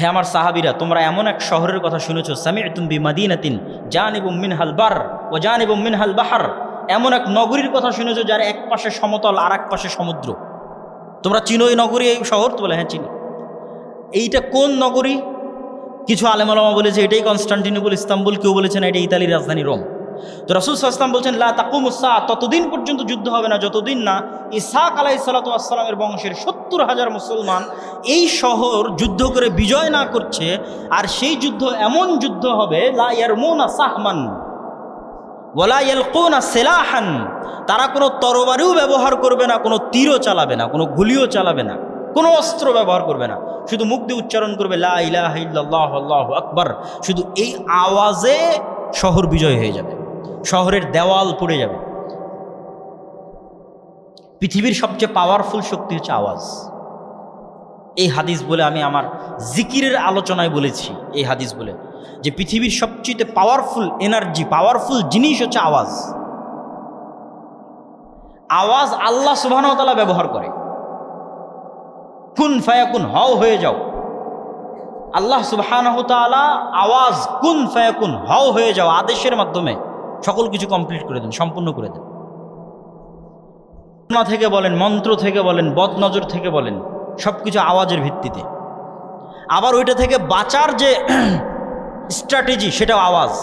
হে আমার সাহাবীরা, তোমরা এমন এক শহরের কথা শুনেছো, সামি'তুম বিমাদিনাতিন জানিবুম মিনহাল বার ওয়া জানিবুম মিনহাল বাহর, এমন এক নগরীর কথা শুনেছো যার এক পাশে সমতল আর এক পাশে সমুদ্র। তোমরা চিনো এই নগরী, এই শহর? তো বলে হ্যাঁ চিনি। এইটা কোন নগরী? কিছু আলেম ওলামা বলেছে এটাই কনস্টান্টিনোপল, ইস্তাম্বুল, কেউ বলেছেন এটা ইতালির রাজধানী রোম। তো রাসূল সাল্লাল্লাহু আলাইহি ওয়াসাল্লাম বলছেন লা তাকুমুস সাআ, ততদিন পর্যন্ত যুদ্ধ হবে না যতদিন না ইসহাক আলাইহিস সালাতু ওয়াস সালামের বংশের ৭০,০০০ মুসলমান এই শহর যুদ্ধ করে বিজয় না করছে। আর সেই যুদ্ধ এমন যুদ্ধ হবে লা ইয়ারমুনা সাহমান ওয়ালা ইয়ালকুনা সিলাহান, তারা কোনো তরবারিও ব্যবহার করবে না, কোনো তীরও চালাবে না, কোনো গুলিও চালাবে না, কোনো অস্ত্র ব্যবহার করবে না, শুধু মুখ দিয়ে উচ্চারণ করবে লা ইলাহা ইল্লাল্লাহ আল্লাহু আকবার। শুধু এই আওয়াজে শহর বিজয় হয়ে যাবে, শহরের দেওয়াল পড়ে যাবে। পৃথিবীর সবচেয়ে পাওয়ারফুল শক্তি হচ্ছে আওয়াজ। এই হাদিস বলে আমি আমার জিকিরের আলোচনায় বলেছি, এই হাদিস বলে যে পৃথিবীর সবচেয়ে পাওয়ারফুল এনার্জি, পাওয়ারফুল জিনিস হচ্ছে আওয়াজ। আওয়াজ আল্লাহ সুবহানাহু ওয়া তাআলা ব্যবহার করে। কুন ফায়াকুন, হও হয়ে যাও। আল্লাহ সুবহানাহু ওয়া তাআলা আওয়াজ কুন ফায়াকুন, হও হয়ে যাও আদেশের মাধ্যমে সকল কিছু কমপ্লিট করে দেন, সম্পূর্ণ করে দেন। থেকে বলেন, মন্ত্র থেকে বলেন, বদনজর থেকে বলেন, সব কিছু আওয়াজের ভিত্তিতে। আবার ওইটা থেকে বাঁচার যে স্ট্র্যাটেজি, সেটাও আওয়াজ।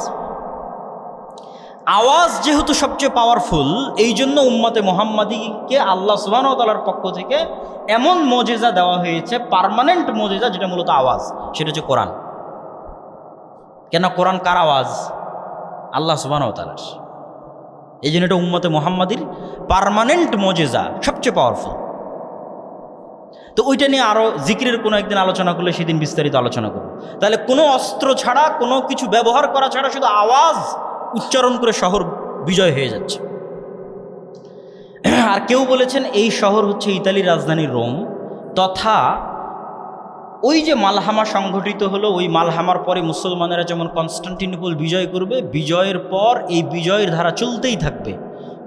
আওয়াজ যেহেতু সবচেয়ে পাওয়ারফুল, এই জন্য উম্মতে মুহাম্মাদীকে আল্লাহ সুবহানাহু ওয়া তাআলার পক্ষ থেকে এমন মুজিজা দেওয়া হয়েছে, পার্মানেন্ট মুজিজা, যেটা মূলত আওয়াজ, সেটা হচ্ছে কোরআন। কেন? কোরআন কার আওয়াজ? আল্লাহ সুবহানাহু ওয়া তাআলার। এই জন্য এটা উম্মতে মুহাম্মাদীর পার্মানেন্ট মুজিজা, সবচেয়ে পাওয়ারফুল। তো ওইটা নিয়ে আরও জিকিরের কোনো একদিন আলোচনা করলে সেদিন বিস্তারিত আলোচনা করব। তাহলে কোনো অস্ত্র ছাড়া, কোনো কিছু ব্যবহার করা ছাড়া শুধু আওয়াজ উচ্চারণ করে শহর বিজয় হয়ে যাচ্ছে। আর কেউ বলেছেন এই শহর হচ্ছে ইতালির রাজধানী রোম, তথা ওই যে মালহামা সংঘটিত হলো, ওই মালহামার পরে মুসলমানেরা যেমন কনস্টান্টিনোপল বিজয় করবে, বিজয়ের পর এই বিজয়ের ধারা চলতেই থাকবে,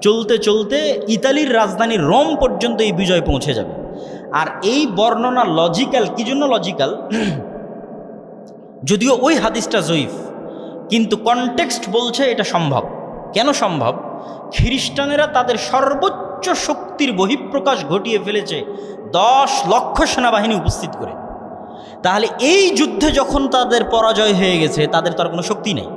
চলতে চলতে ইতালির রাজধানী রোম পর্যন্ত এই বিজয় পৌঁছে যাবে। আর এই বর্ণনা লজিক্যাল। কি জন্য লজিক্যাল? যদিও ওই হাদিসটা জয়ীফ, কিন্তু কনটেক্সট বলছে এটা সম্ভব। কেন সম্ভব? খ্রিস্টানেরা তাদের সর্বোচ্চ শক্তির বহিঃপ্রকাশ ঘটিয়ে ফেলেছে 10 লক্ষ সেনাবাহিনী উপস্থিত করে। তাহলে এই যুদ্ধে যখন তাদের পরাজয় হয়ে গেছে, তাদের তো আর কোনো শক্তি নেই,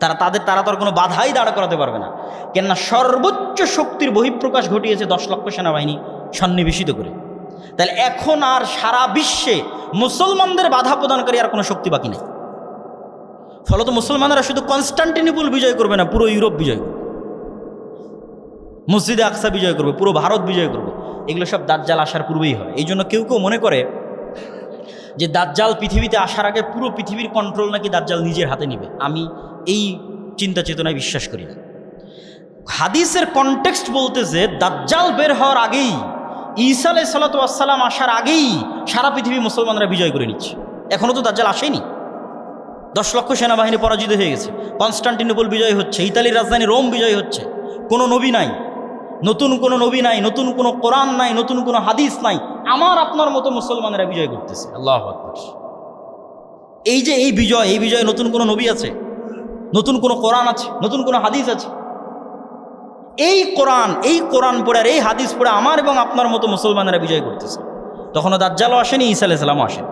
তারা তো আর কোনো বাধাই দাঁড় করাতে পারবে না। কেননা সর্বোচ্চ শক্তির বহিঃপ্রকাশ ঘটিয়েছে 10 লক্ষ সেনাবাহিনী সন্নিবেশিত করে। তাহলে এখন আর সারা বিশ্বে মুসলমানদের বাধা প্রদানকারী আর কোনো শক্তি বাকি নেই। ফলত মুসলমানরা শুধু কনস্টান্টিনোপল বিজয় করবে না, পুরো ইউরোপ বিজয় করবে, মসজিদে আকসা বিজয় করবে, পুরো ভারত বিজয় করবে। এগুলো সব দাজ্জাল আসার পূর্বেই হয়। এই জন্য কেউ কেউ মনে করে যে দাজ্জাল পৃথিবীতে আসার আগে পুরো পৃথিবীর কন্ট্রোল নাকি দাজ্জাল নিজের হাতে নেবে। আমি এই চিন্তা চেতনায় বিশ্বাস করি না। হাদিসের কনটেক্সট বলতেছে দাজ্জাল বের হওয়ার আগেই, ঈসা আলাইহিস সালাতু ওয়াস সালাম আসার আগেই সারা পৃথিবী মুসলমানরা বিজয় করে নিচ্ছে। এখনও তো দাজ্জাল আসেনি। 10 লক্ষ সেনাবাহিনী পরাজিত হয়ে গেছে, কনস্টান্টিনোপল বিজয় হচ্ছে, ইতালির রাজধানী রোম বিজয় হচ্ছে। কোনো নবী নাই, নতুন কোনো নবী নাই, নতুন কোনো কোরআন নাই, নতুন কোনো হাদিস নাই, আমার আপনার মতো মুসলমানেরা বিজয় করতেছে। আল্লাহু আকবার। এই যে এই বিজয়, নতুন কোনো নবী আছে, নতুন কোনো কোরআন আছে, নতুন কোনো হাদিস আছে? এই কোরআন পড়ে আর এই হাদিস পড়ে আমার এবং আপনার মতো মুসলমানেরা বিজয় করতেছে। তখনও দাজ্জালও আসেনি, ঈসা আলাইহিস সালামও আসেনি।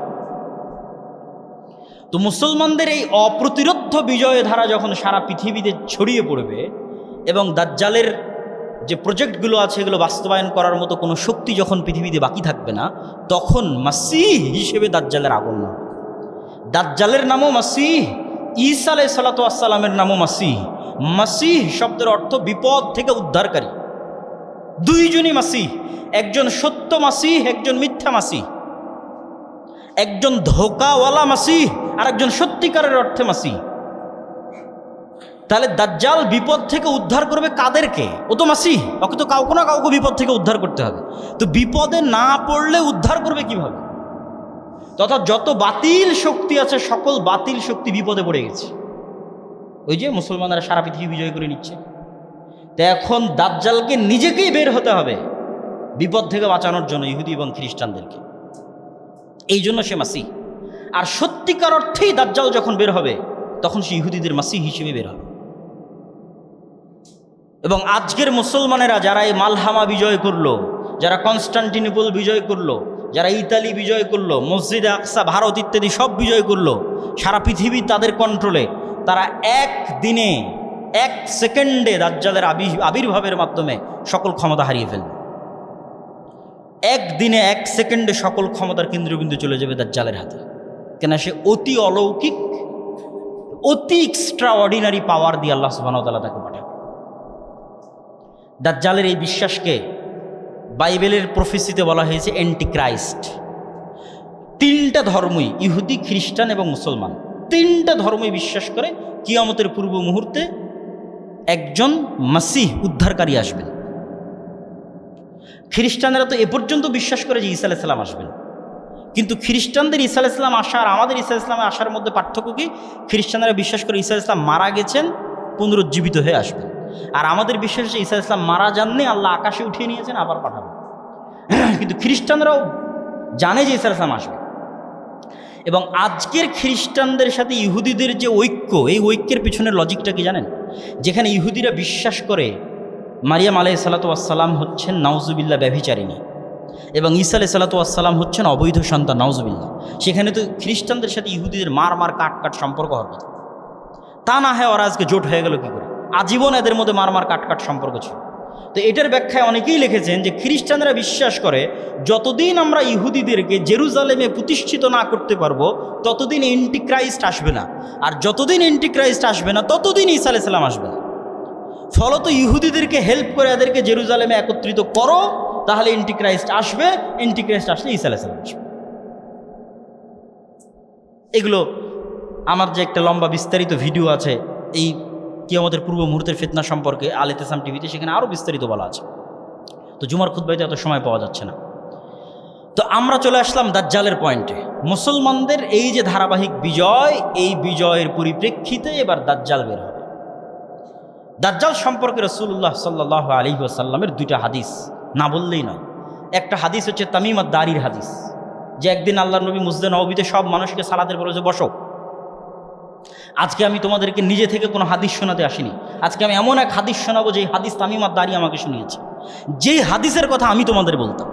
তো মুসলমানদের এই অপ্রতিরোধ্য বিজয় ধারা যখন সারা পৃথিবীতে ছড়িয়ে পড়বে এবং দাজ্জালের যে প্রজেক্টগুলো আছে এগুলো বাস্তবায়ন করার মতো কোনো শক্তি যখন পৃথিবীতে বাকি থাকবে না, তখন মাসীহ হিসেবে দাজ্জালের আগমন হবে। দাজ্জালের নামও মাসীহ, ঈসা আলাইহিস সালাতু ওয়াস সালামের নামও মাসীহ। মাসীহ শব্দের অর্থ বিপদ থেকে উদ্ধারকারী। দুইজনই মাসীহ, একজন সত্য মাসীহ, একজন মিথ্যা মাসীহ, একজন ধোকাওয়ালা মাসীহ আর একজন সত্যিকারের অর্থে মাসীহ। তাহলে দাজ্জাল বিপদ থেকে উদ্ধার করবে কাদেরকে? ও তো মাসীহ, ওকে তো কাউকে না কাউকে বিপদ থেকে উদ্ধার করতে হবে। তো বিপদে না পড়লে উদ্ধার করবে কিভাবে? তথা যত বাতিল শক্তি আছে সকল বাতিল শক্তি বিপদে পড়ে গেছে। ওই যে মুসলমানরা সারা পৃথিবী বিজয় করে নিচ্ছে। তো এখন দাজ্জালকে নিজেকেই বের হতে হবে বিপদ থেকে বাঁচানোর জন্য, ইহুদি এবং খ্রিস্টানদেরকে। এই জন্য সে মাসীহ। আর সত্যিকার অর্থেই দাজ্জাল যখন বের হবে তখন সে ইহুদিদের মাসিহ হিসেবে বের হবে। এবং আজকের মুসলমানেরা যারা এই মালহামা বিজয় করলো, যারা কনস্টান্টিনোপল বিজয় করলো, যারা ইতালি বিজয় করলো, মসজিদে আকসা, ভারত ইত্যাদি সব বিজয় করলো, সারা পৃথিবী তাদের কন্ট্রোলে, তারা এক দিনে, এক সেকেন্ডে দাজ্জালের আবির্ভাবের মাধ্যমে সকল ক্ষমতা হারিয়ে ফেলবে। একদিনে, এক সেকেন্ডে সকল ক্ষমতার কেন্দ্রবিন্দু চলে যাবে দাজ্জালের হাতে। কেন? সে অতি অলৌকিক, অতি এক্সট্রা অর্ডিনারি পাওয়ার দিয়ে আল্লাহ সুবহানাহু ওয়া তাআলা তাকে পাঠাবে। দাজ্জালের এই বিশ্বাসকে বাইবেলের প্রফেসিতে বলা হয়েছে অ্যান্টিক্রাইস্ট। তিনটা ধর্মই, ইহুদি, খ্রিস্টান এবং মুসলমান, তিনটা ধর্মই বিশ্বাস করে কিয়ামতের পূর্ব মুহূর্তে একজন মাসিহ উদ্ধারকারী আসবেন। খ্রিস্টানরা তো এ পর্যন্ত বিশ্বাস করে যে ঈসা আলাইহিস সালাম আসবেন, কিন্তু খ্রিস্টানদের ঈসা আলাইহিস সালাম আসার আমাদের ঈসা আলাইহিস সালামের আসার মধ্যে পার্থক্য কি? খ্রিস্টানরা বিশ্বাস করে ঈসা আলাইহিস সালাম মারা গেছেন, পুনরুজ্জীবিত হয়ে আসবেন। আর আমাদের বিশ্বাস যে ঈসা আলাইহিস সালাম মারা যাননি, আল্লাহ আকাশে উঠিয়ে নিয়েছেন, আবার পাঠাবেন। কিন্তু খ্রিস্টানরাও জানে যে ঈসা আলাইহিস সালাম আসবে। এবং আজকের খ্রিস্টানদের সাথে ইহুদিদের যে ঐক্য, এই ঐক্যের পিছনের লজিকটা কি জানেন? যেখানে ইহুদিরা বিশ্বাস করে মারিয়াম আলাইহিস সালাতু ওয়াস সালাম হচ্ছেন নাউজুবিল্লাহ ব্যভিচারিণী এবং ঈসা আলাইহিস সালাতু ওয়াস সালাম হচ্ছেন অবৈধ সন্তান, নাউজুবিল্লাহ, সেখানে তো খ্রিস্টানদের সাথে ইহুদিদের মার কাট সম্পর্ক হওয়ার কথা। তা না হয় ওরা আজকে জোট হয়ে গেল কি করে? আজীবন এদের মধ্যে মার কাট সম্পর্ক ছিল। তো এটার ব্যাখ্যায় অনেকেই লিখেছেন যে খ্রিস্টানরা বিশ্বাস করে যতদিন আমরা ইহুদিদেরকে জেরুজালেমে প্রতিষ্ঠিত না করতে পারবো ততদিন এন্টিক্রাইস্ট আসবে না, আর যতদিন এন্টিক্রাইস্ট আসবে না ততদিন ঈসা আলাইহিস সালাম আসবে না। ফলত ইহুদিদেরকে হেল্প করে এদেরকে জেরুজালেমে একত্রিত করো, তাহলে এন্টিক্রাইস্ট আসবে, এন্টিক্রাইস্ট আসলে ঈসা আলাইহিস সালাম আসবে। এগুলো আমার যে একটা লম্বা বিস্তারিত ভিডিও আছে এই কিয়ামতের পূর্ব মুহূর্তের ফিতনা সম্পর্কে আল ইতিসাম টিভিতে, সেখানে আরও বিস্তারিত বলা আছে। তো জুমার খুতবাইতে এত সময় পাওয়া যাচ্ছে না। তো আমরা চলে আসলাম দাজ্জালের পয়েন্টে। মুসলমানদের এই যে ধারাবাহিক বিজয়, এই বিজয়ের পরিপ্রেক্ষিতে এবার দাজ্জাল বের হবে। দাজ্জাল সম্পর্কে রাসূলুল্লাহ সাল্লাল্লাহু আলাইহি ওয়াসাল্লামের দুইটা হাদিস না বললেই নয়। একটা হাদিস হচ্ছে তামিম আদ-দারির হাদিস, যে একদিন আল্লাহর নবী মসজিদে নববীতে সব মানুষকে সালাতের বলে যে বসো। আজকে আমি তোমাদেরকে নিজে থেকে কোনো হাদিস শোনাতে আসিনি, আজকে আমি এমন এক হাদিস শোনাবো যে হাদিস তামিম আদ-দারি আমাকে শুনিয়েছে। যেই হাদিসের কথা আমি তোমাদের বলতাম,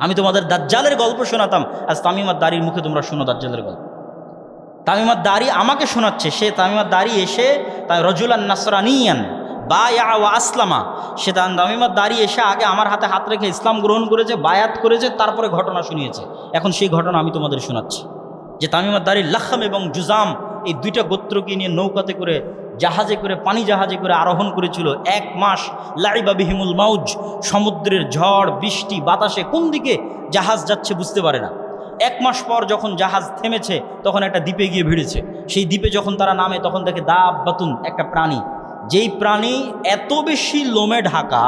আমি তোমাদের দাজ্জালের গল্প শোনাতাম, আজ তামিম আদ-দারির মুখে তোমরা শোনো দাজ্জালের গল্প। তামিম আদ-দারি আমাকে শোনাচ্ছে। সে তামিম আদ-দারি এসে তাই রজুলান নাসরানিয়ান বায়া ওয়া আসলামা, সে তামিম আদ-দারি এসে আগে আমার হাতে হাত রেখে ইসলাম গ্রহণ করেছে, বায়াত করেছে, তারপরে ঘটনা শুনিয়েছে। এখন সেই ঘটনা আমি তোমাদের শোনাচ্ছি যে তামিম আদ-দারি লাখম এবং জুজাম এই দুইটা গোত্রকে নিয়ে নৌকাতে করে, জাহাজে করে, পানি জাহাজে করে আরোহণ করেছিল। 1 মাস লাইবা বিহিমুল মাউজ, সমুদ্রের ঝড় বৃষ্টি বাতাসে কোন দিকে জাহাজ যাচ্ছে বুঝতে পারে না। 1 মাস পর যখন জাহাজ থেমেছে তখন একটা দ্বীপে গিয়ে ভিড়েছে। সেই দ্বীপে যখন তারা নামে তখন দেখে দাব্বাতুন, একটা প্রাণী, যেই প্রাণী এত বেশি লোমে ঢাকা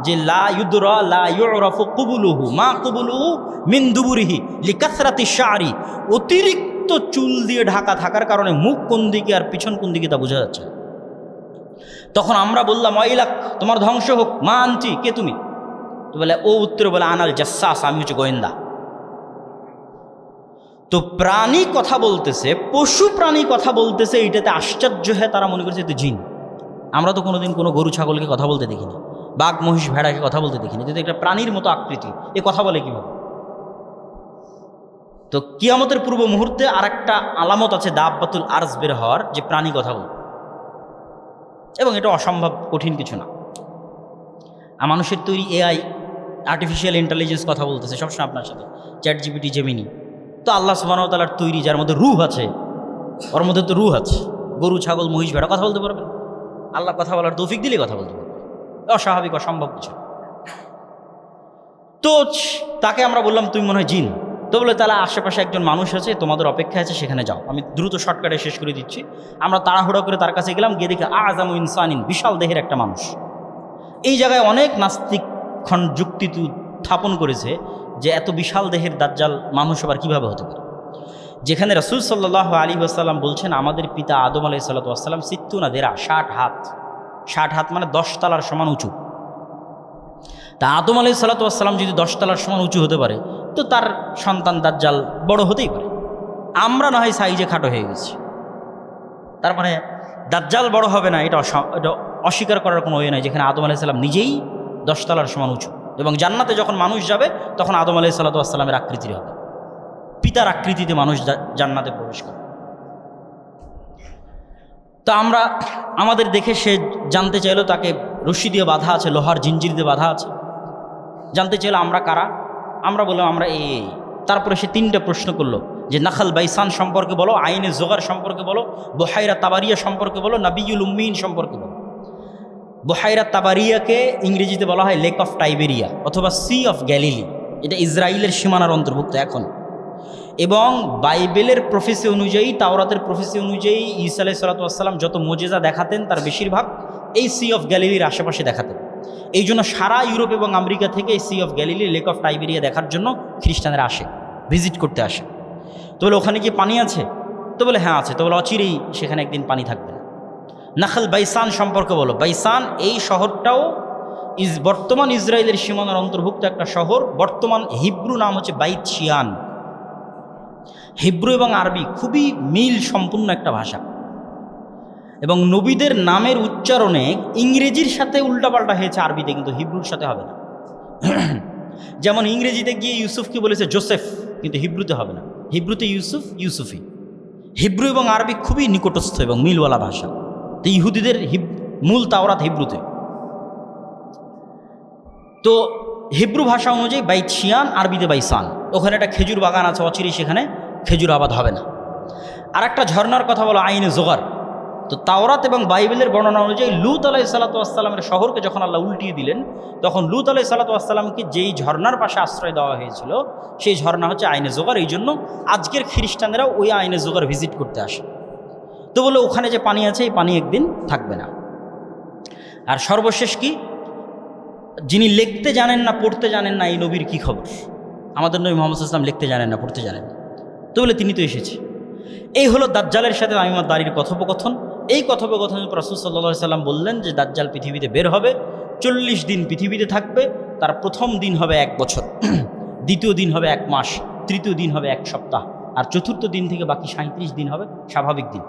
যে লা ইউদরা লা ইউরাফু কুবুলুহু মা কুবুলুহু মিন দুবুরিহি লিকাসরাতি শারি, অতিরিক্ত চুল দিয়ে ঢাকা থাকার কারণে মুখ কোন দিকে আর পিছন কোন দিকে তা বোঝা যাচ্ছে। তখন আমরা বললাম ওয়াইলাক, তোমার ধ্বংস হোক, মা আনতি, কে তুমি? তো বলে, ও উত্তরে বলে আনাল জাসাস, আমি হচ্ছে গোয়েন্দা। তো প্রাণী কথা বলতেছে, পশু প্রাণী কথা বলতেছে, এইটাতে আশ্চর্য হয়ে তারা মনে করছে তো জিন। আমরা তো কোনোদিন কোনো গরু ছাগলকে কথা বলতে দেখিনি, বাঘ মহিষ ভেড়াকে কথা বলতে দেখিনি, যদি একটা প্রাণীর মতো আকৃতি, এ কথা বলে কীভাবে? তো কিয়ামতের পূর্ব মুহূর্তে আর একটা আলামত আছে দাব্বাতুল আরজ বের হওয়ার, যে প্রাণী কথা বলবে, এবং এটা অসম্ভব কঠিন কিছু না। আর মানুষের তৈরি এআই, আর্টিফিশিয়াল ইন্টেলিজেন্স কথা বলতেছে সবসময় আপনার সাথে, চ্যাট জিপিটি, জেমিনি। তো আল্লাহ সুবহানাহু ওয়া তাআলার তৈরি, যার মধ্যে রূহ আছে, ওর মধ্যে তো রূহ আছে। গরু ছাগল মহিষ ভেড়া কথা বলতে পারবে? আল্লাহ কথা বলার তৌফিক দিলে কথা বলতে পারবে, অস্বাভাবিক অসম্ভব কিছু। তো তাকে আমরা বললাম তুমি মনে হয় জিন। তো বলে তাহলে আশেপাশে একজন মানুষ আছে, তোমাদের অপেক্ষা আছে, সেখানে যাও। আমি দ্রুত শর্টকাটে শেষ করে দিচ্ছি। আমরা তাড়াহুড়ো করে তার কাছে গেলাম, গিয়ে দেখি আযামু ইনসানিন, বিশাল দেহের একটা মানুষ। এই জায়গায় অনেক নাস্তিক যুক্তি স্থাপন করেছে যে এত বিশাল দেহের দাজ্জাল মানুষ আবার কীভাবে হতে পারে, যেখানে রাসূল সাল্লাল্লাহু আলাইহি ওয়াসাল্লাম বলছেন আমাদের পিতা আদম আলাইহিস সালাতু ওয়াস সালাম 60 হাত, 60 হাত মানে 10 তলার সমান উঁচু। তা আদম আলাইহিস সালাতু ওয়াস সালাম যদি 10 তলার সমান উঁচু হতে পারে, তো তার সন্তান দাজ্জাল বড় হতেই পারে। আমরা না হয় সাইজে খাটো হয়ে গেছি। তার মানে দাজ্জাল বড় হবে না, এটা অস্বীকার করার কোনো ওয়ে নাই, যেখানে আদম আলাইহিস সালাম নিজেই 10 তলার সমান উঁচু, এবং জান্নাতে যখন মানুষ যাবে তখন আদম আলাইহিস সালামের আকৃতির হবে, পিতার আকৃতিতে মানুষ জান্নাতে প্রবেশ করে। তো আমরা আমাদের দেখে সে জানতে চাইলো, তাকে রশি দিয়ে বাঁধা আছে, লোহার জিঞ্জির দিয়ে বাঁধা আছে। জানতে চাইলো আমরা কারা, আমরা বললাম আমরা এই। তারপরে সে 3টে প্রশ্ন করলো যে নাখাল বাইসান সম্পর্কে বলো, আইনে জোগার সম্পর্কে বলো, বুহাইরা তাবারিয়া সম্পর্কে বলো, নাবিয়ুল উম্মিন সম্পর্কে বলো। বুহাইরা তাবারিয়াকে ইংরেজিতে বলা হয় লেক অফ টাইবেরিয়া অথবা সি অফ গ্যালিলি, এটা ইসরায়েলের সীমানার অন্তর্ভুক্ত এখন। এবং বাইবেলের প্রফেসি অনুযায়ী, তাওরাতের প্রফেসি অনুযায়ী ঈসা আলাইহিস সালাম যত মুজিজা দেখাতেন তার বেশিরভাগ এই সি অফ গ্যালিলির আশেপাশে দেখাতেন। এই জন্য সারা ইউরোপ এবং আমেরিকা থেকে এই sea of Galilee, lake of Tiberias দেখার জন্য খ্রিস্টানরা আসে, ভিজিট করতে আসে। তো বলে ওখানে কি পানি আছে? তো বলে হ্যাঁ আছে। তো বলে অচিরেই সেখানে একদিন পানি থাকবে না। নাখাল বাইসান সম্পর্কে বলো। বাইসান এই শহরটাও বর্তমান ইসরায়েলের সীমানার অন্তর্ভুক্ত একটা শহর। বর্তমান হিব্রু নাম হচ্ছে বাইত শিয়ান। হিব্রু এবং আরবি খুবই মিল সম্পূর্ণ একটা ভাষা, এবং নবীদের নামের উচ্চারণে ইংরেজির সাথে উল্টাপাল্টা হয়েছে আরবিতে, কিন্তু হিব্রুর সাথে হবে না। যেমন ইংরেজিতে গিয়ে ইউসুফকে বলেছে জোসেফ, কিন্তু হিব্রুতে হবে না। হিব্রুতে ইউসুফ, ইউসুফি। হিব্রু এবং আরবি খুবই নিকটস্থ এবং মিলওয়ালা ভাষা। তো ইহুদিদের মূল তাওরাত হিব্রুতে। তো হিব্রু ভাষা অনুযায়ী বাইত শিয়ান, আরবিতে বাইসান। ওখানে একটা খেজুর বাগান আছে, অচিরেই সেখানে খেজুর আবাদ হবে না। আর একটা ঝর্ণার কথা বলো আইনে জোগার। তো তাওরাত এবং বাইবেলের বর্ণনা অনুযায়ী লূত আলাইহিস সালামের শহরকে যখন আল্লাহ উল্টিয়ে দিলেন, তখন লূত আলাইহিস সালামকে যেই ঝর্ণার পাশে আশ্রয় দেওয়া হয়েছিল সেই ঝর্ণা হচ্ছে আইনে জোগার। এই জন্য আজকের খ্রিস্টানেরাও ওই আইনে জোগার ভিজিট করতে আসে। তো বলে ওখানে যে পানি আছে, এই পানি একদিন থাকবে না। আর সর্বশেষ কি, যিনি লিখতে জানেন না, পড়তে জানেন না, এই নবীর কি খবর? আমাদের নবী মুহাম্মদ সাল্লাল্লাহু আলাইহি ওয়াসাল্লাম লিখতে জানেন না, পড়তে জানেন না। তো বলে তিনি তো এসেছে। এই হলো দাজ্জালের সাথে তামিমুদ দারির কথোপকথন। এই কথোপকথনে রাসূল সাল্লাল্লাহু আলাইহি ওয়াসাল্লাম বললেন যে দাজ্জাল পৃথিবীতে বের হবে, 40 দিন পৃথিবীতে থাকবে। তার প্রথম দিন হবে 1 বছর, দ্বিতীয় দিন হবে 1 মাস, তৃতীয় দিন হবে 1 সপ্তাহ, আর চতুর্থ দিন থেকে বাকি 37 দিন হবে স্বাভাবিক দিন।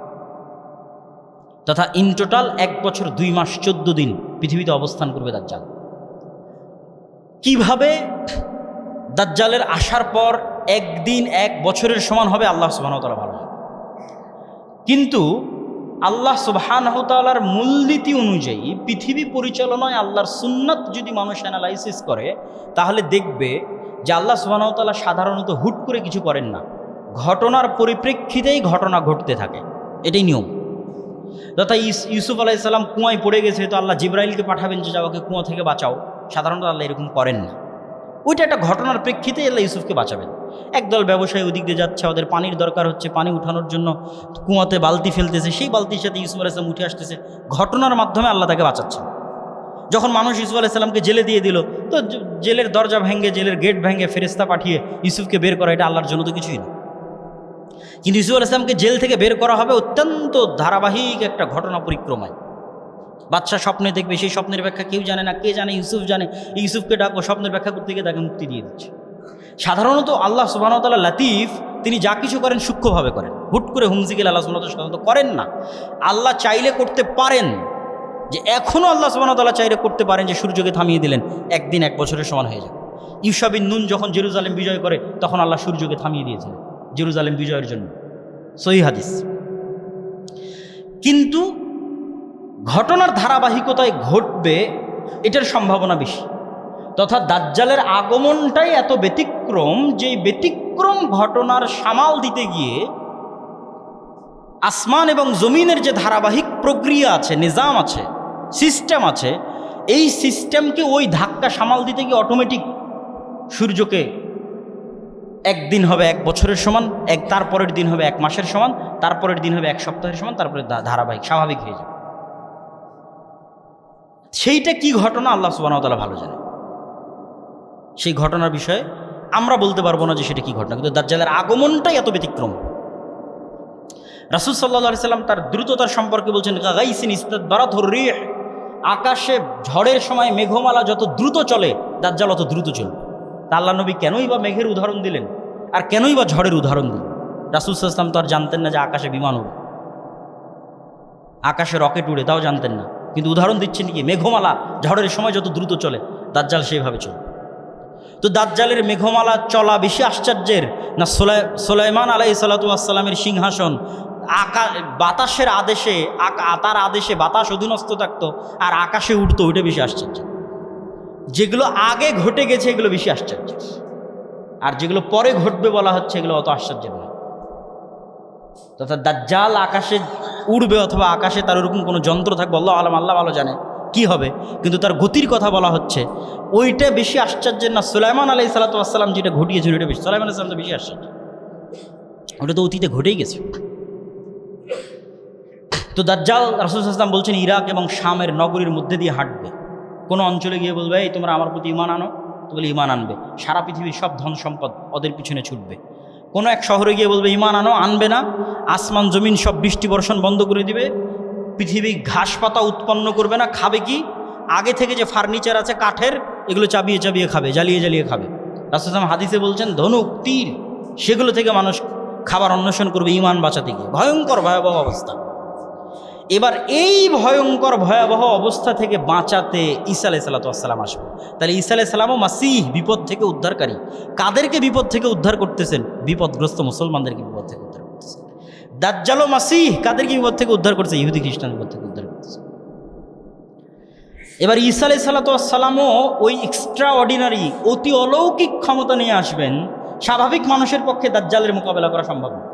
তথা ইন টোটাল 1 বছর 2 মাস 14 দিন পৃথিবীতে অবস্থান করবে দাজ্জাল। কিভাবে দাজ্জালের আসার পর একদিন 1 বছরের সমান হবে, আল্লাহ সুবহানাহু ওয়া তাআলা ভালো জানেন। কিন্তু আল্লাহ সুবহানাহু ওয়া তাআলার মূলনীতি অনুযায়ী পৃথিবী পরিচালনায় আল্লাহর সুন্নাত যদি মানুষ অ্যানালাইসিস করে, তাহলে দেখবে যে আল্লাহ সুবহানাহু ওয়া তাআলা সাধারণত হুট করে কিছু করেন না, ঘটনার পরিপ্রেক্ষিতেই ঘটনা ঘটতে থাকে। এটাই নিয়ম। তথা ইউসুফ আলাইহিস সালাম কুয়ায় পড়ে গেছে, তো আল্লাহ জিবরাইলকে পাঠাবেন যে যাওয়াকে কুয়া থেকে বাঁচাও। সাধারণত আল্লাহ এরকম করেন না। ওইটা একটা ঘটনার প্রেক্ষিতে আল্লাহ ইউসুফকে বাঁচাবেন। একদল ব্যবসায়ী ওদিক দিয়ে যাচ্ছে, ওদের পানির দরকার হচ্ছে, পানি উঠানোর জন্য কুয়াতে বালতি ফেলতেছে, সেই বালতির সাথে ইউসুফ আলাইহিস সালাম উঠে আসতেছে। ঘটনার মাধ্যমে আল্লাহ তাকে বাঁচাচ্ছে। যখন মানুষ ইউসুফ আলাইহিস সালামকে জেলে দিয়ে দিল, তো জেলের দরজা ভেঙে, জেলের গেট ভেঙে ফেরেশতা পাঠিয়ে ইউসুফকে বের করা, এটা আল্লাহর জন্য তো কিছুই না। কিন্তু ইউসুফ আলাইহিস সালামকে জেল থেকে বের করা হবে অত্যন্ত ধারাবাহিক একটা ঘটনা পরিক্রমায়। বাদশা স্বপ্নে দেখবে, সেই স্বপ্নের ব্যাখ্যা কেউ জানে না, কে জানে? ইউসুফ জানে। ইউসুফকে ডাকো, স্বপ্নের ব্যাখ্যা করতে গিয়ে তাকে মুক্তি দিয়ে দিচ্ছে। সাধারণত আল্লাহ সুবহানাহু ওয়া তাআলা লাতিফ, তিনি যা কিছু করেন সূক্ষ্মভাবে করেন, হুট করে হুমজিকে আল্লাহ সুবহানাহু ওয়া তাআলা সাধারণত করেন না। আল্লাহ চাইলে করতে পারেন, যে এখনও আল্লাহ সুবহানাহু ওয়া তাআলা চাইলে করতে পারেন যে সূর্যকে থামিয়ে দিলেন, একদিন 1 বছরের সমান হয়ে যাবে। ইউশা বিন নুন যখন জেরুজালেম বিজয় করে, তখন আল্লাহ সূর্যকে থামিয়ে দিয়েছিলেন জেরুজালেম বিজয়ের জন্য, সহিহ হাদিস। কিন্তু ঘটনার ধারাবাহিকতায় ঘটবে, এটার সম্ভাবনা বেশি। তথা দাজ্জালের আগমনটাই এত ব্যতিক্রম, যে ব্যতিক্রম ঘটনার সামাল দিতে গিয়ে আসমান এবং জমিনের যে ধারাবাহিক প্রক্রিয়া আছে, নিজাম আছে, সিস্টেম আছে, এই সিস্টেমকে ওই ধাক্কা সামাল দিতে গিয়ে অটোমেটিক সূর্যকে একদিন হবে 1 বছরের সমান, তারপরের দিন হবে 1 মাসের সমান, তারপরের দিন হবে 1 সপ্তাহের সমান, তারপরে ধারাবাহিক স্বাভাবিক হয়ে যাবে। সেইটা কি ঘটনা আল্লাহ সুবহানাহু ওয়া তাআলা ভালো জানেন। সেই ঘটনার বিষয়ে আমরা বলতে পারবো না যে সেটা কি ঘটনা, কিন্তু দাজ্জালের আগমনটাই এত ব্যতিক্রম। রাসূল সাল্লাল্লাহু আলাইহি সাল্লাম তার দ্রুততার সম্পর্কে বলছেন, গাইসিন ইস্তাদবারাতুর রিহ, আকাশে ঝড়ের সময় মেঘমালা যত দ্রুত চলে, দাজ্জাল অত দ্রুত চলবে। তা আল্লাহ নবী কেনই বা মেঘের উদাহরণ দিলেন, আর কেনই বা ঝড়ের উদাহরণ দিলেন? রাসূল সাল্লাল্লাহু আলাইহি ওয়াসাল্লাম তো আর জানতেন না যে আকাশে বিমান উড়ে, আকাশে রকেট উড়ে, তাও জানতেন না। কিন্তু উদাহরণ দিচ্ছেন কি, মেঘমালা ঝড়ের সময় যত দ্রুত চলে দাজ্জাল সেইভাবে চলে। তো দাজ্জালের মেঘমালা চলা বেশি আশ্চর্যের না সুলাইমান আলাইহিস সালাতু ওয়াস সালামের সিংহাসন বাতাসের আদেশে, তার আদেশে বাতাস অধীনস্থ থাকতো আর আকাশে উঠতো, ওইটা বেশি আশ্চর্য। যেগুলো আগে ঘটে গেছে এগুলো বেশি আশ্চর্য, আর যেগুলো পরে ঘটবে বলা হচ্ছে এগুলো অত আশ্চর্য নয়। তথা দাজ্জাল আকাশে উড়বে অথবা আকাশে তার ওরকম কোনো যন্ত্র থাকবে, আল্লাহ আলম, আল্লাহ ভালো জানে কি হবে, কিন্তু তার গতির কথা বলা হচ্ছে। ওইটা বেশি আশ্চর্যের না সুলাইমান আলাইহিস সালাতু ওয়াস সালাম যেটা ঘটিয়েছিল ওইটা বেশি, সুলাইমান আলাইহিস সালাম তো বেশি আশ্চর্য, ওটা তো অতীতে ঘটেই গেছে। তো দাজ্জাল রাসূল সাল্লাল্লাহু আলাইহি ওয়াসাল্লাম বলছেন ইরাক এবং শামের নগরীর মধ্যে দিয়ে হাঁটবে। কোনো অঞ্চলে গিয়ে বলবে এই তোমরা আমার প্রতি ঈমান আনো, তো বলে ঈমান আনবে, সারা পৃথিবীর সব ধন সম্পদ ওদের পিছনে ছুটবে। কোনো এক শহরে গিয়ে বলবে ঈমান আনো, আনবে না, আসমান জমিন সব বৃষ্টি বর্ষণ বন্ধ করে দিবে, পৃথিবী ঘাস পাতা উৎপন্ন করবে না, খাবে কি আগে থেকে যে ফার্নিচার আছে কাঠের এগুলো চাবিয়ে চাবিয়ে খাবে, জ্বালিয়ে জ্বালিয়ে খাবে। রাসূল সাল্লাল্লাহু আলাইহি ওয়াসাল্লাম হাদিসে বলছেন ধনুক তীর সেগুলো থেকে মানুষ খাবার অন্বেষণ করবে ঈমান বাঁচাতে গিয়ে। ভয়ঙ্কর ভয়াবহ অবস্থা। এবার এই ভয়ঙ্কর ভয়াবহ অবস্থা থেকে বাঁচাতে ঈসা আলাইহিস সালাতু ওয়াস সালাম আসবে। তাহলে ঈসা আলাইহিস সালামও মাসিহ, বিপদ থেকে উদ্ধারকারী। কাদেরকে বিপদ থেকে উদ্ধার করতেছেন? বিপদগ্রস্ত মুসলমানদেরকে বিপদ থেকে উদ্ধার করতেছেন। দাজ্জালও মাসিহ, কাদেরকে বিপদ থেকে উদ্ধার করছে? ইহুদি খ্রিস্টান বিপদ থেকে উদ্ধার করতেছে। এবার ঈসা আলাইহিস সালাতু ওয়াস সালামও ওই এক্সট্রা অর্ডিনারি অতি অলৌকিক ক্ষমতা নিয়ে আসবেন। স্বাভাবিক মানুষের পক্ষে দাজ্জালের মোকাবেলা করা সম্ভব না।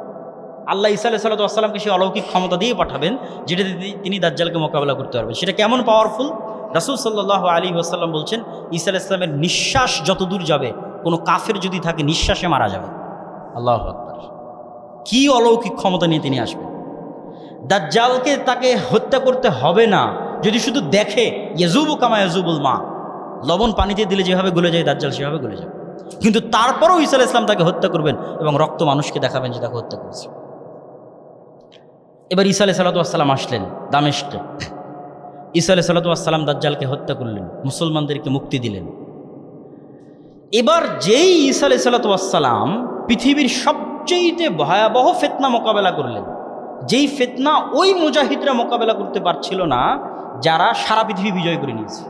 আল্লাহ ঈসা আলাইহিস সালাতু ওয়াস সালামকে সেই অলৌকিক ক্ষমতা দিয়ে পাঠাবেন যেটা তিনি দাজ্জালকে মোকাবেলা করতে পারবেন। সেটা কেমন পাওয়ারফুল? রাসূল সাল্লাল্লাহু আলাইহি ওয়াসাল্লাম বলছেন ঈসা আলাইহিস সালামের নিঃশ্বাস যত দূর যাবে কোনো কাফের যদি থাকে নিঃশ্বাসে মারা যাবে। আল্লাহু আকবার! কি অলৌকিক ক্ষমতা নিয়ে তিনি আসবেন। দাজ্জালকে তাকে হত্যা করতে হবে না, যদি শুধু দেখে ইয়াজুবু কামা ইয়াজুবুল মা, লবণ পানিতে দিলে যেভাবে গলে যায় দাজ্জাল সেভাবে গলে যাবে। কিন্তু তারপরও ঈসা আলাইহিস সালাম তাকে হত্যা করবেন এবং রক্ত মানুষকে দেখাবেন যে তাকে হত্যা করেছে। এবার ঈসা আলাইহিস সালাতু ওয়াস সালাম আসলেন দামেস্কে। ঈসা আলাইহিস সালাতু ওয়াস সালাম দাজ্জালকে হত্যা করলেন, মুসলমানদেরকে মুক্তি দিলেন। এবার যেই ঈসা আলাইহিস সালাতু ওয়াস সালাম পৃথিবীর সবচেয়ে ভয়াবহ ফিতনা মোকাবেলা করলেন, যেই ফিতনা ওই মুজাহিদরা মোকাবেলা করতে পারছিল না যারা সারা পৃথিবী বিজয় করে নিয়েছে।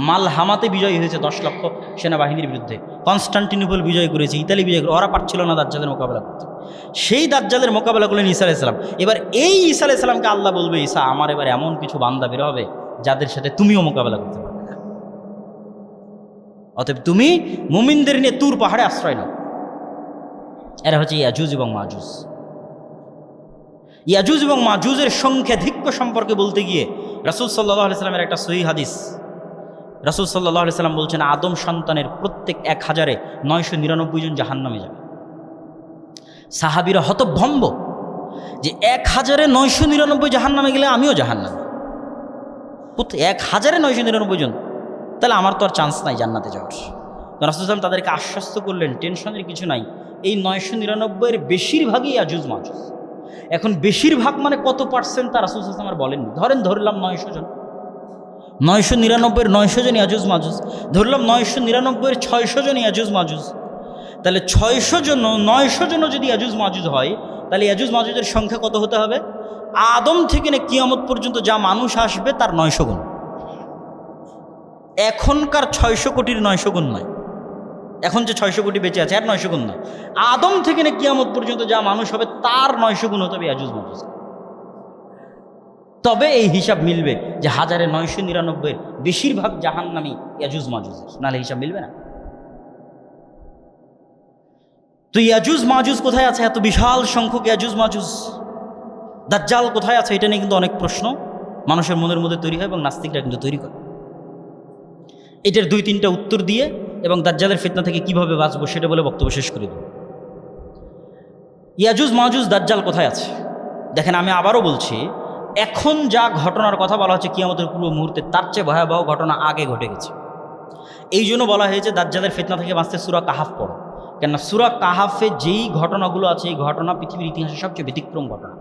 মালহামাতে বিজয় হয়েছে 10 লক্ষ সেনাবাহিনীর বিরুদ্ধে, কনস্টান্টিনোপল বিজয় করেছে, ইতালি বিজয় করে, ওরা পারছিল না দাজ্জালের মোকাবেলা করতে। সেই দাজ্জালের মোকাবেলা করলেন ঈসা আলাইহিস সালাম। এবার এই ঈসা আলাইহিস সালামকে আল্লাহ বলবে ঈসা আমার এবার এমন কিছু বান্দা বের হবে যাদের সাথে তুমিও মোকাবেলা করতে পারবে না, অতএব তুমি মুমিনদের নিয়ে তুর পাহাড়ে আশ্রয় নাও। এরা হচ্ছে ইয়াজুজ এবং মাজুজ। ইয়াজুজ এবং মাজুজের সংখ্যাধিক্য সম্পর্কে বলতে গিয়ে রাসূল সাল্লাল্লাহু আলাইহি সাল্লামের একটা সহিহ হাদিস, রাসূল সাল্লাল্লাহু আলাইহি সাল্লাম বলছেন আদম সন্তানের প্রত্যেক 1099 জন জাহান্নামে যাবে। সাহাবীরা হতভম্ব যে 1999 জাহান্নামে গেলে আমিও জাহান্নামে, 1999 জন, তাহলে আমার তো আর চান্স নাই জান্নাতে যাওয়ার। রাসূল সাল্লাল্লাহু আলাইহি সাল্লাম তাদেরকে আশ্বস্ত করলেন টেনশনের কিছু নাই, এই 999-এর বেশিরভাগই ইয়াজুজ মাজুজ। এখন বেশিরভাগ মানে কত পার্সেন্ট তা রাসূল সাল্লাল্লাহু আলাইহি সাল্লাম আর বলেননি। ধরলাম 900 জন, 999-এর 900 জন ইয়াজুজ মাজুজ, ধরলাম 999-এর 600 জন ইয়াজুজ মাজুজ। তাহলে 600 জন 900 জন যদি ইয়াজুজ মাজুজ হয় তাহলে ইয়াজুজ মাজুজের সংখ্যা কত হতে হবে? আদম থেকে না কিয়ামত পর্যন্ত যা মানুষ আসবে তার 900 গুণ। এখনকার 600 কোটির 900 গুণ নয়, এখন যে 600 কোটি বেঁচে আছে আর 900 গুণ নয়, আদম থেকে না কিয়ামত পর্যন্ত যা মানুষ হবে তার 900 গুণ হতে হবে ইয়াজুজ মাজুজ। তবে এই হিসাব মিলবে যে 1999-এর বেশিরভাগ জাহান্নামী ইয়াজুজ মাজুজের, নাহলে হিসাব মিলবে না। তো ইয়াজুজ মাজুজ কোথায় আছে? এত বিশাল সংখ্যক ইয়াজুজ মাজুজ। দাজ্জাল কোথায় আছে? এটা নিয়ে কিন্তু অনেক প্রশ্ন মানুষের মনের মধ্যে তৈরি হয় এবং নাস্তিকরা কিন্তু তৈরি করে। এটার 2-3টা উত্তর দিয়ে এবং দাজ্জালের ফিতনা থেকে কিভাবে বাঁচবো সেটা বলে বক্তব্য শেষ করে দেব। ইয়াজুজ মাজুজ দাজ্জাল কোথায় আছে দেখেন, আমি আবারও বলছি, এখন যা ঘটনার কথা বলা হচ্ছে কিয়ামতের পূর্ব মুহূর্তে, তার চেয়ে ভয়াবহ ঘটনা আগে ঘটে গেছে। এই জন্য বলা হয়েছে দাজ্জালের ফিতনা থেকে বাঁচতে সূরা কাহাফ পড়ো, কেননা সূরা কাহাফে যেই ঘটনাগুলো আছে এই ঘটনা পৃথিবীর ইতিহাসে সবচেয়ে ব্যতিক্রম ঘটনা।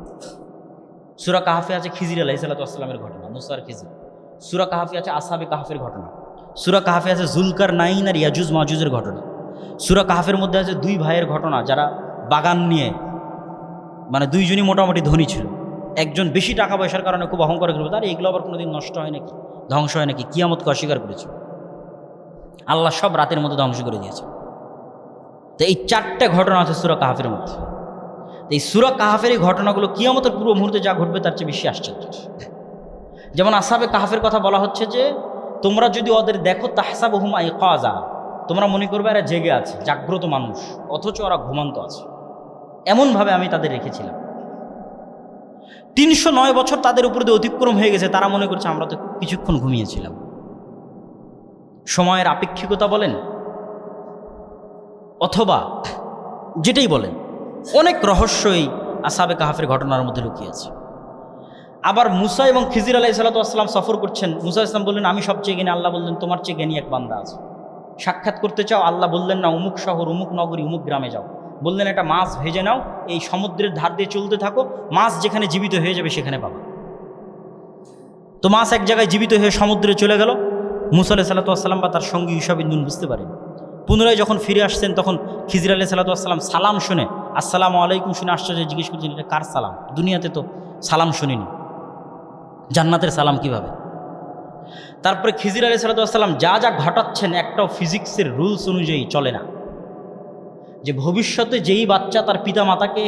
সূরা কাহাফে আছে খিজির আলাইহিস সালামের ঘটনা, মুসার খিজির। সূরা কাহাফে আছে আসহাবে কাহাফের ঘটনা। সূরা কাহাফে আছে যুলকারনাইন আর ইয়াজুজ মাজুজের ঘটনা। সূরা কাহাফের মধ্যে আছে 2 ভাইয়ের ঘটনা যারা বাগান নিয়ে মানে দুইজনই মোটামুটি ধনী ছিল। একজন বেশি টাকা পয়সার কারণে খুব অহংকার করবে, তার এগুলো আবার কোনোদিন নষ্ট হয় নাকি, ধ্বংস হয় নাকি, কিয়ামতকে অস্বীকার করেছে। আল্লাহ সব রাতের মধ্যে ধ্বংস করে দিয়েছে। তো এই 4টে ঘটনা আছে সূরা কাহাফের মধ্যে। এই সূরা কাহাফের এই ঘটনাগুলো কিয়ামতের পূর্ব মুহূর্তে যা ঘটবে তার চেয়ে বেশি আশ্চর্য। যেমন আসহাবে কাহাফের কথা বলা হচ্ছে যে তোমরা যদি ওদের দেখো তাহসাবুহুম আইকাযা, তোমরা মনে করবে এরা জেগে আছে, জাগ্রত মানুষ, অথচ ওরা ঘুমান্ত আছে। এমনভাবে আমি তাদের রেখেছিলাম। 309 বছর তাদের উপর দিয়ে অতিক্রম হয়ে গেছে, তারা মনে করছে আমরা তো কিছুক্ষণ ঘুমিয়েছিলাম। সময়ের আপেক্ষিকতা বলেন অথবা যেটাই বলেন, অনেক রহস্যই আসহাবে কাহাফের ঘটনার মধ্যে লুকিয়ে আছে। আবার মুসা এবং খিজির আলাইহিস সালাতু ওয়াস সালাম সফর করছেন। মুসা ইসলাম বললেন আমি সবচেয়ে জ্ঞানী, আল্লাহ বললেন তোমার চেয়ে জ্ঞানী এক বান্দা আছে, সাক্ষাৎ করতে চাও? আল্লাহ বললেন না, অমুক শহর, অমুক নগরী, অমুক গ্রামে যাও। বললেন একটা মাছ ভেজে নাও, এই সমুদ্রের ধার দিয়ে চলতে থাকো, মাছ যেখানে জীবিত হয়ে যাবে সেখানে পাবা। তো মাছ এক জায়গায় জীবিত হয়ে সমুদ্রে চলে গেল। মুসা আলাইহিস সালাতু ওয়াস সালাম বা তার সঙ্গী ইউশা বিন নুন বুঝতে পারেন। পুনরায় যখন ফিরে আসছেন তখন খিজির আলাইহিস সালাতু ওয়াস সালাম সালাম শুনে আসসালামু আলাইকুম শুনে আশ্চর্য জিজ্ঞেস করছেন এটা কার সালাম? দুনিয়াতে তো সালাম শুনিনি, জান্নাতের সালাম কিভাবে? তারপরে খিজির আলাইহিস সালাতু ওয়াস সালাম যা যা ঘটাচ্ছেন একটাও ফিজিক্সের রুলস অনুযায়ী চলে না। যে ভবিষ্যতে যেই বাচ্চা তার পিতা মাতাকে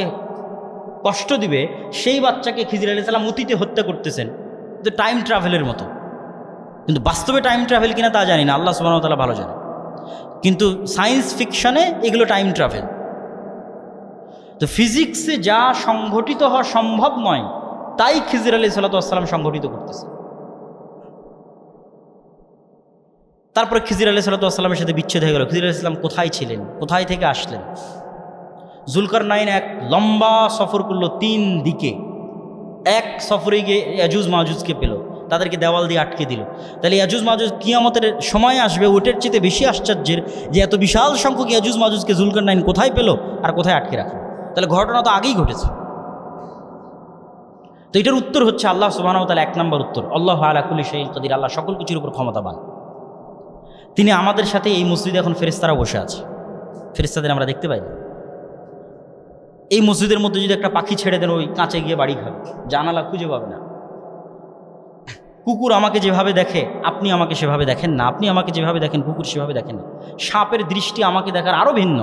কষ্ট দিবে সেই বাচ্চাকে খিজির আলাইহিস সালাম অতীতে হত্যা করতেছেন, তো টাইম ট্রাভেলের মতো। কিন্তু বাস্তবে টাইম ট্রাভেল কিনা তা জানি না, আল্লাহ সুবহানাহু ওয়া তাআলা ভালো জানে। কিন্তু সায়েন্স ফিকশনে এগুলো টাইম ট্রাভেল। তো ফিজিক্সে যা সংঘটিত হওয়া সম্ভব নয় তাই খিজির আলাইহিস সালাতু ওয়াস সালাম সংঘটিত করতেছে। তারপরে খিজির আলাইহিস সালাতু ওয়াস সালামের সাথে বিচ্ছেদ হয়ে গেল। খিজির আলাইহিস সালাম কোথায় ছিলেন, কোথায় থেকে আসলেন? জুলকারনাইন এক লম্বা সফর করলো 3 দিকে। এক সফরে গিয়ে ইয়াজুজ মাজুজকে পেল, তাদেরকে দেওয়াল দিয়ে আটকে দিল। তাহলে ইয়াজুজ মাজুজ কিয়ামতের সময় আসবে, ওটার চেয়ে বেশি আশ্চর্যের যে এত বিশাল সংখ্যক ইয়াজুজ মাজুজকে জুলকারনাইন কোথায় পেল আর কোথায় আটকে রাখলো? তাহলে ঘটনা তো আগেই ঘটেছে। তো এটার উত্তর হচ্ছে আল্লাহ সুবহানাহু ওয়া তাআলা, 1 নম্বর উত্তর, আল্লাহু আলা কুল্লি শাইইন কাদির, আল্লাহ সকল কিছুর উপর ক্ষমতাবান। তিনি আমাদের সাথে এই মসজিদে এখন ফেরেশতারা বসে আছে, ফেরেশতাদের আমরা দেখতে পাই না। এই মসজিদের মধ্যে যদি একটা পাখি ছেড়ে দেন ওই কাঁচে গিয়ে বাড়ি খাবে, জানালা খুঁজে পাবে না। কুকুর আমাকে যেভাবে দেখে আপনি আমাকে সেভাবে দেখেন না, আপনি আমাকে যেভাবে দেখেন কুকুর সেভাবে দেখেন না। সাপের দৃষ্টি আমাকে দেখার আরও ভিন্ন।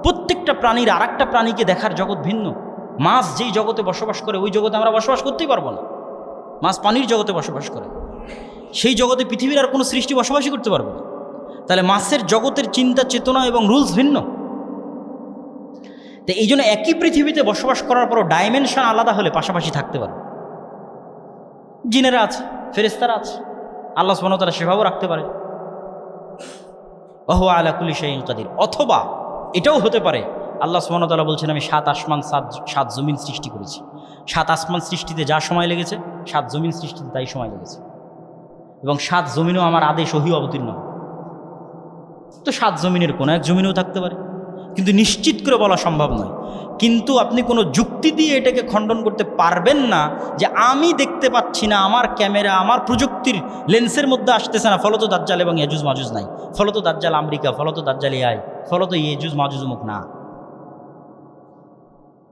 প্রত্যেকটা প্রাণীর আর একটা প্রাণীকে দেখার জগৎ ভিন্ন। মাছ যেই জগতে বসবাস করে ওই জগতে আমরা বসবাস করতেই পারবো না। মাছ পানির জগতে বসবাস করে, সেই জগতে পৃথিবীর আর কোনো সৃষ্টি বসবাসই করতে পারবে না। তাহলে মাছের জগতের চিন্তা চেতনা এবং রুলস ভিন্ন। তো এই জন্য একই পৃথিবীতে বসবাস করার পরও ডাইমেনশন আলাদা হলে পাশাপাশি থাকতে পারবে। জিনেরা আছে, ফেরেশতারা আছে, আল্লাহ সুবহানাহু ওয়া তাআলা সেভাবেও রাখতে পারে। ওয়া হুয়া আলা কুল্লি শাইইন কাদির। অথবা এটাও হতে পারে আল্লাহ সুবহানাহু ওয়া তাআলা বলছেন আমি 7 আসমান 7 জমিন সৃষ্টি করেছি। 7 আসমান সৃষ্টিতে যা সময় লেগেছে 7 জমিন সৃষ্টিতে তাই সময় লেগেছে, এবং 7 জমিনও আমার আদেশ ওহী অবতীর্ণ। তো 7 জমিনের কোনো এক জমিনেও থাকতে পারে, কিন্তু নিশ্চিত করে বলা সম্ভব নয়। কিন্তু আপনি কোনো যুক্তি দিয়ে এটাকে খণ্ডন করতে পারবেন না যে আমি দেখতে পাচ্ছি না, আমার ক্যামেরা আমার প্রযুক্তির লেন্সের মধ্যে আসতেছে না, ফলত দাজ্জাল এবং ইয়াজুজ মাজুজ নাই, ফলত দাজ্জাল আমেরিকা, ফলত দাজ্জাল এআই, ফলত ইয়াজুজ মাজুজ মুখ না।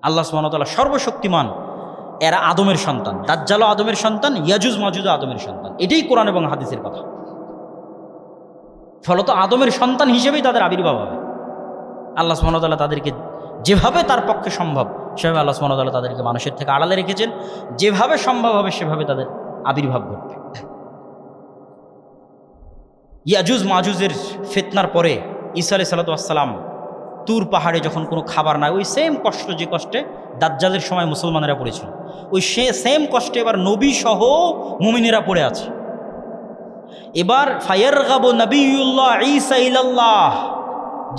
আল্লাহ সুবহানাহু ওয়া তাআলা সর্বশক্তিমান। এরা আদমের সন্তান, দাজ্জালও আদমের সন্তান, ইয়াজুজ মাজুজও আদমের সন্তান। এটাই কোরআন এবং হাদিসের কথা। ফলত আদমের সন্তান হিসেবেই তাদের আবির্ভাব হবে। আল্লাহ সুবহানাহু ওয়া তাআলা তাদেরকে যেভাবে তার পক্ষে সম্ভব সেভাবে আল্লাহ সুবহানাহু ওয়া তাআলা তাদেরকে মানুষের থেকে আড়ালে রেখেছেন। যেভাবে সম্ভব হবে সেভাবে তাদের আবির্ভাব ঘটবে। ইয়াজুজ মাজুজের ফিতনার পরে ঈসা আলাইহিস সালাতু ওয়াস সালাম তুর পাহাড়ে যখন কোনো খাবার নাই, ওই সেম কষ্ট যে কষ্টে দাজ্জালের সময় মুসলমানেরা পড়েছিল, ওই সেম কষ্টে এবার নবী সহ মুমিনেরা পড়ে আছে। এবার ফায়ারগাবু নবিয়ুল্লাহ ঈসা ইলাল্লাহ,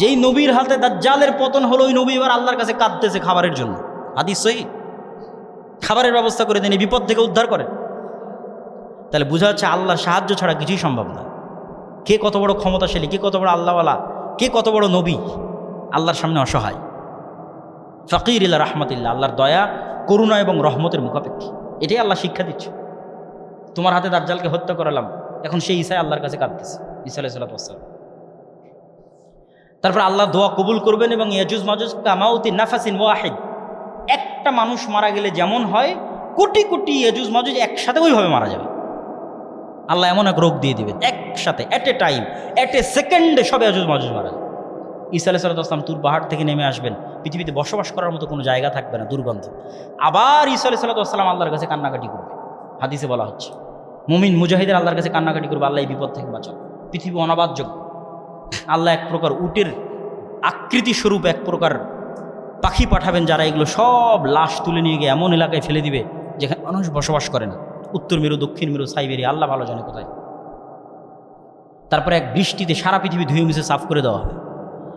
যেই নবীর হাতে দাজ্জালের পতন হলো ওই নবী এবার আল্লাহর কাছে কাঁদতেছে খাবারের জন্য। হাদিস সহিহ, খাবারের ব্যবস্থা করে দেন, বিপদ থেকে উদ্ধার করেন। তাহলে বোঝা যাচ্ছে আল্লাহর সাহায্য ছাড়া কিছুই সম্ভব না। কে কত বড় ক্ষমতাশালী, কে কত বড় আল্লাহওয়ালা, কে কত বড় নবী, আল্লাহর সামনে অসহায়। ফাকির ইলা রাহমাতিল্লাহ, আল্লাহর দয়া করুণা এবং রহমতের মুখাপেক্ষী। এটাই আল্লাহ শিক্ষা দিচ্ছে। তোমার হাতে দাজ্জালকে হত্যা করালাম, এখন সেই ঈসা আল্লাহর কাছে কাঁদতেছে, ঈসা আলাইহিস সালাতু ওয়াস সালাম। তারপর আল্লাহ দোয়া কবুল করবেন এবং ইয়াজুজ মাজুজ কামাউতি নাফাসিন ওয়াহিদ, একটা মানুষ মারা গেলে যেমন হয় কোটি কোটি ইয়াজুজ মাজুজ একসাথে ওইভাবে মারা যাবে। আল্লাহ এমন এক রোগ দিয়ে দিবেন একসাথে, at a time, at a সেকেন্ডে সব ইয়াজুজ মাজুজ মারা যাবে। ঈসা আলাইহিস সালাম তুর পাহাড় থেকে নেমে আসবেন, পৃথিবীতে বসবাস করার মতো কোনো জায়গা থাকবে না, দুর্গন্ধ। আবার ঈসা আলাইহিস সালাম আল্লাহর কাছে কান্নাকাটি করবে, হাদিসে বলা হচ্ছে মুমিন মুজাহিদের আল্লাহর কাছে কান্নাকাটি করবে, আল্লাহ এই বিপদ থেকে বাঁচান। পৃথিবী অনাবাদযোগ্য। আল্লাহ এক প্রকার উটের আকৃতি স্বরূপ এক প্রকার পাখি পাঠাবেন, যারা এগুলো সব লাশ তুলে নিয়ে গিয়ে এমন এলাকায় ফেলে দিবে যেখানে মানুষ বসবাস করে না, উত্তর মেরু, দক্ষিণ মেরু, সাইবেরিয়া, আল্লাহ ভালো জানে কোথায়। তারপরে এক বৃষ্টিতে সারা পৃথিবী ধুয়ে মুছে সাফ করে দেওয়া হবে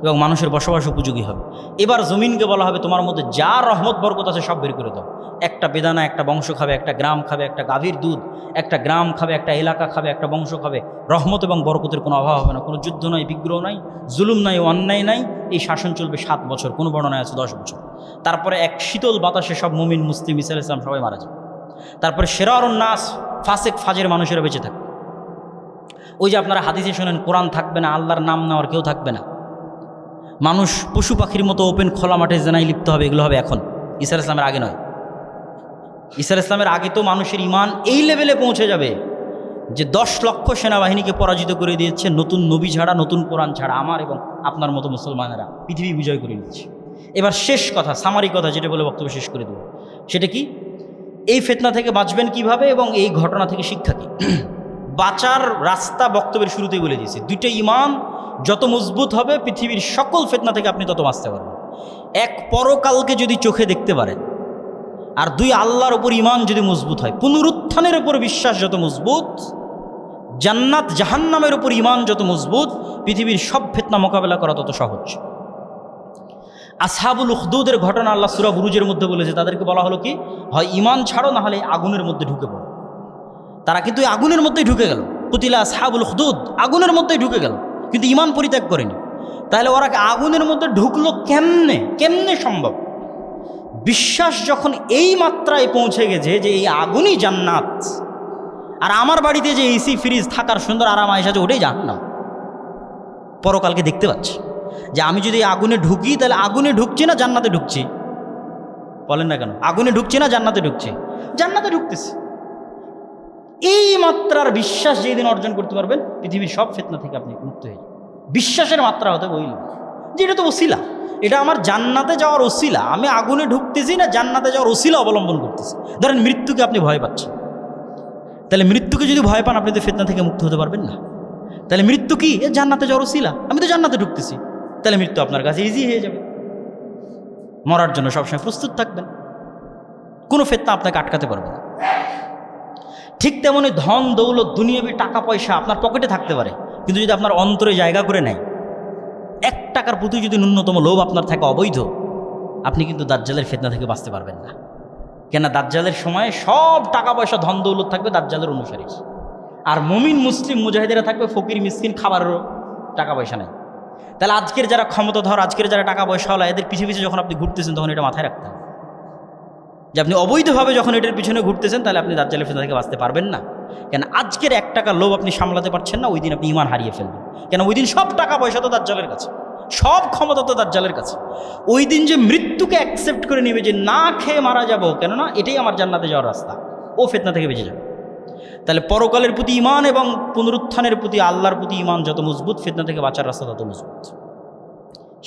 এবং মানুষের বসবাস উপযোগী হবে। এবার জমিনকে বলা হবে তোমার মধ্যে যা রহমত বরকত আছে সব বের করে দাও। একটা বেদানা একটা বংশ খাবে, একটা গ্রাম খাবে, একটা গাভীর দুধ একটা গ্রাম খাবে, একটা এলাকা খাবে, একটা বংশ খাবে। রহমত এবং বরকতের কোনো অভাব হবে না, কোনো যুদ্ধ নাই, বিগ্রহ নাই, জুলুম নাই, অন্যায় নাই। এই শাসন চলবে 7 বছর, কোনো বর্ণনায় আছে 10 বছর। তারপরে এক শীতল বাতাসে সব মুমিন মুসলিম ঈসা আলাইহিস সালাম সবাই মারা যাবে। তারপরে শিরারুন নাস, ফাসিক ফাজের মানুষেরা বেঁচে থাকবে। ওই যে আপনারা হাদিসে শোনেন কোরআন থাকবে না, আল্লাহর নাম নেওয়ার কেউ থাকবে না, মানুষ পশু পাখির মতো ওপেন খোলা মাঠে জেনায় লিপ্ত হবে। এগুলো হবে এখন, ঈসা আলাইহিস সালামের আগে নয়। ঈসা আলাইহিস সালামের আগে তো মানুষের ঈমান এই লেভেলে পৌঁছে যাবে যে 10 লক্ষ সেনাবাহিনীকে পরাজিত করে দিয়েছে নতুন নবী ছাড়া, নতুন কোরআন ছাড়া, আমার এবং আপনার মতো মুসলমানেরা পৃথিবী বিজয় করে নিচ্ছে। এবার শেষ কথা, সামারি কথা, যেটা বলে বক্তব্য শেষ করে দেব, সেটা কি? এই ফিতনা থেকে বাঁচবেন কিভাবে এবং এই ঘটনা থেকে শিক্ষা কি? বাঁচার রাস্তা বক্তব্যের শুরুতেই বলে দিয়েছি। 2টা ঈমান যত মজবুত হবে পৃথিবীর সকল ফিতনা থেকে আপনি তত বাঁচতে পারবেন। এক, পরকালকে যদি চোখে দেখতে পারেন, আর 2, আল্লাহর উপর ঈমান যদি মজবুত হয়। পুনরুত্থানের উপর বিশ্বাস যত মজবুত, জান্নাত জাহান্নামের উপর ঈমান যত মজবুত, পৃথিবীর সব ফিতনা মোকাবেলা করা তত সহজ। আসহাবুল উখদুদের ঘটনা আল্লাহ সূরা বুরুজের মধ্যে বলেছে, তাদেরকে বলা হলো কি, হয় ঈমান ছাড়ো, না হলে আগুনের মধ্যে ঢুকে পড়ো। তারা কিন্তু আগুনের মধ্যেই ঢুকে গেল। কুতিলা আসহাবুল উখদুদ, আগুনের মধ্যেই ঢুকে গেল, কিন্তু ঈমান পরিত্যাগ করেনি। তাহলে ওরা আগুনের মধ্যে ঢুকলো কেমনে? কেমনে সম্ভব? বিশ্বাস যখন এই মাত্রায় পৌঁছে গেছে যে এই আগুনই জান্নাত, আর আমার বাড়িতে যে এসি ফ্রিজ থাকার সুন্দর আরাম আয়েশ আছে, ওটাই জাহান্নাম। পরকালকে দেখতে পাচ্ছি যে আমি যদি আগুনে ঢুকি, তাহলে আগুনে ঢুকছি না জান্নাতে ঢুকছি? বলেন না কেন? আগুনে ঢুকছি না জান্নাতে ঢুকছি? জান্নাতে ঢুকতেছি। এই মাত্রার বিশ্বাস যেদিন অর্জন করতে পারবেন, পৃথিবীর সব ফিতনা থেকে আপনি মুক্ত হয়ে যাবেন। বিশ্বাসের মাত্রা হতে বইল যে এটা তো ওসিলা, এটা আমার জান্নাতে যাওয়ার ওসিলা। আমি আগুনে ঢুকতেছি না জান্নাতে যাওয়ার ওসিলা অবলম্বন করতেছি। ধরেন মৃত্যুকে আপনি ভয় পাচ্ছেন, তাহলে মৃত্যুকে যদি ভয় পান, আপনি তো ফিতনা থেকে মুক্ত হতে পারবেন না। তাহলে মৃত্যু কি? জান্নাতে যাওয়ার ওসিলা, আমি তো জান্নাতে ঢুকতেছি। তাহলে মৃত্যু আপনার কাছে ইজি হয়ে যাবে। মরার জন্য সবসময় প্রস্তুত থাকবেন, কোনো ফিতনা আপনাকে আটকাতে পারবে না। ঠিক তেমনি ধন দৌলত দুনিয়াবি টাকা পয়সা আপনার পকেটে থাকতে পারে, কিন্তু যদি আপনার অন্তরে জায়গা করে নেয়, 1 টাকার প্রতি যদি ন্যূনতম লোভ আপনার থাকে অবৈধ, আপনি কিন্তু দাজ্জালের ফিতনা থেকে বাঁচতে পারবেন না। কেন? দাজ্জালের সময় সব টাকা পয়সা ধন দৌলত থাকবে দাজ্জালের অনুসারী, আর মুমিন মুসলিম মুজাহিদেরা থাকবে ফকির মিসকিন, খাবারেরও টাকা পয়সা নেই। তাহলে আজকের যারা ক্ষমতাধর, আজকের যারা টাকা পয়সাওয়ালা, এদের পিছিয়ে পিছিয়ে যখন আপনি ঘুরতেছেন, তখন এটা মাথায় রাখতে হবে যে আপনি অবৈধভাবে যখন এটার পিছনে ঘুরতেছেন, তাহলে আপনি দাজ্জালের ফিতনা থেকে বাঁচতে পারবেন না। কেন? আজকের 1 টাকার লোভ আপনি সামলাতে পারছেন না, ওই দিন আপনি ঈমান হারিয়ে ফেলবেন। কেন? ওই দিন সব টাকা পয়সা তো দাজ্জালের কাছে, সব ক্ষমতা তো দাজ্জালের কাছে। ওই দিন যে মৃত্যুকে অ্যাকসেপ্ট করে নেবে যে না খেয়ে মারা যাবো, কেননা এটাই আমার জান্নাতে যাওয়ার রাস্তা, ও ফিতনা থেকে বেঁচে যাবে। তাহলে পরকালের প্রতি ঈমান এবং পুনরুত্থানের প্রতি আল্লাহর প্রতি ঈমান যত মজবুত, ফিতনা থেকে বাঁচার রাস্তা তত মজবুত।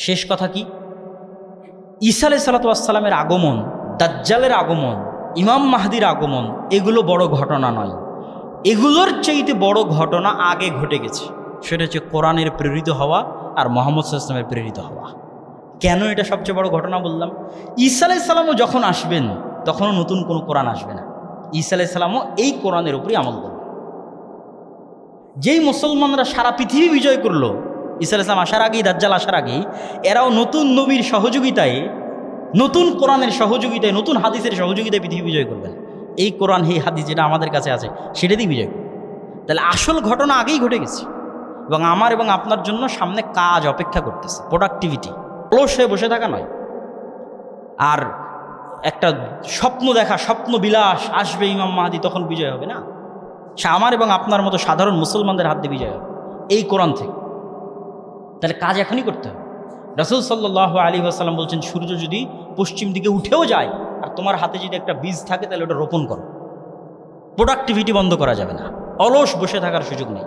শেষ কথা কি? ঈসা আলাইহিস সালামের আগমন, দাজ্জালের আগমন, ইমাম মাহদির আগমন, এগুলো বড় ঘটনা নয়। এগুলোর চাইতে বড় ঘটনা আগে ঘটে গেছে। সেটা হচ্ছে কোরআনের প্রেরিত হওয়া আর মুহাম্মদ সাল্লাল্লাহু আলাইহি ওয়াসাল্লামের প্রেরিত হওয়া। কেন এটা সবচেয়ে বড় ঘটনা বললাম? ঈসা আলাইহিস সালামও যখন আসবেন, তখনও নতুন কোনো কোরআন আসবে না। ঈসা আলাইহিস সালামও এই কোরআনের উপরই আমল করবে। যেই মুসলমানরা সারা পৃথিবী বিজয় করলো ঈসা আলাইহিস সালাম আসার আগেই, দাজ্জাল আসার আগেই, এরাও নতুন নবীর সহযোগিতায়, নতুন কোরআনের সহযোগিতায়, নতুন হাদিসের সহযোগিতায় পৃথিবী বিজয় করবেন। এই কোরআন, এই হাদিস যেটা আমাদের কাছে আছে, সেটা দিয়ে বিজয় করবেন। তাহলে আসল ঘটনা আগেই ঘটে গেছে এবং আমার এবং আপনার জন্য সামনে কাজ অপেক্ষা করতেছে, প্রোডাক্টিভিটি। অলস হয়ে বসে থাকা নয়, আর একটা স্বপ্ন দেখা, স্বপ্ন বিলাস, আসবে ইমাম মাহদি, তখন বিজয় হবে না। সে আমার এবং আপনার মতো সাধারণ মুসলমানদের হাত দিয়ে বিজয় হবে এই কোরআন থেকে। তাহলে কাজ এখনই করতে হবে। রাসূল সাল্লাল্লাহু আলাইহি ওয়াসাল্লাম বলছেন, সূর্য যদি পশ্চিম দিকে উঠেও যায়, আর তোমার হাতে যদি একটা বীজ থাকে তাহলে ওটা রোপণ করো। প্রোডাক্টিভিটি বন্ধ করা যাবে না, অলস বসে থাকার সুযোগ নেই।